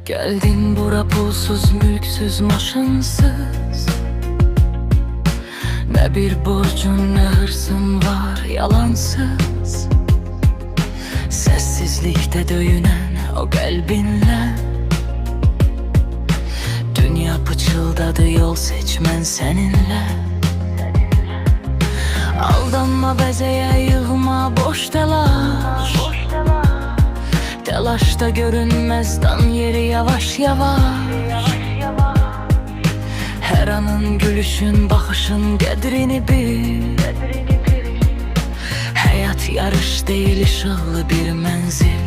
Geldin bura pulsuz, mülksüz, maşınsız. Ne bir borcun ne hırsın var yalansız. Sessizlikte döyünen o kalbinle dünya pıçıldadı, yol seçmen seninle. Aldanma, bezeye yığma, boş telaş. Telaşta görünmez dan yeri yavaş yavaş. Her anın gülüşün, bakışın qədrini bil. Hayat yarış değil, ışıklı bir menzil.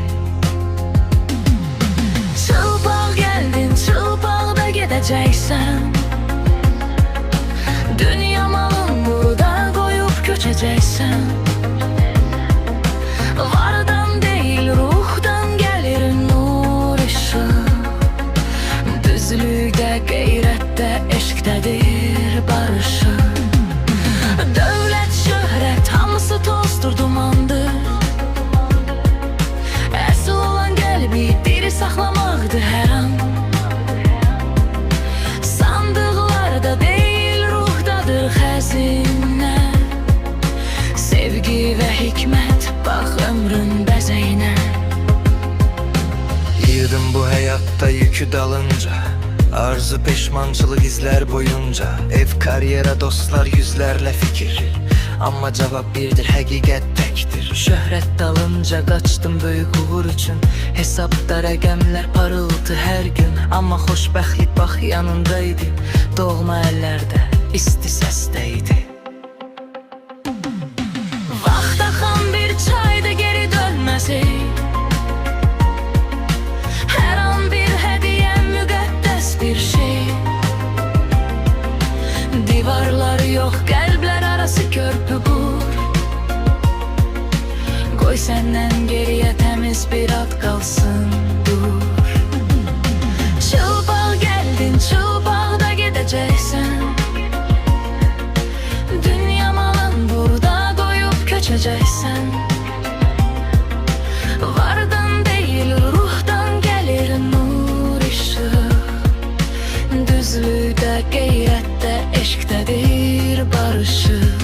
Çılpaq geldin, çılpaqda gedəcəksən. Dünya malın burada koyup köçəcəksən. Vardan değil, ruhdan gelir nur ışık. Düzlükdə, qeyrətdə, eşqdədir barışıq. Dövlət, şöhrət, hamısı tozdur, dumandır. Əsl olan qəlbi diri saxlamaqdır hər an. Sandıqlarda deyil, ruhdadır xəzinə. Sevgi və hikmət, bax ömrün bəzəyinə. Yığdım bu hayatta yükü dalınca, arzu peşmançılık izler boyunca. Ev, karyera, dostlar, yüzlerle fikir. Ama cevap birdir, həqiqət təkdir. Şöhrət dalınca qaçdım böyük uğur üçün. Hesabda rəqəmlər parıltı hər gün. Amma xoşbəxtlik bax yanındaydı. Doğma əllərdə, isti səsdəydi. Vaxt axan bir çayda geri dönməzik. Hər an bir hədiyyə, müqəddəs bir şey. Divarlar yox, qəlblər arası körpü qur. Qoy səndən geriyə təmiz bir ad qalsın, dur. Çılpaq gəldin, çılpaqda gedəcəksən. Dünya malın burada qoyub köçəcəksən. Vardan değil, ruhdan gəlir nur ışık. Düzlükdə, qeyrətdə, eşqdədir barışıq.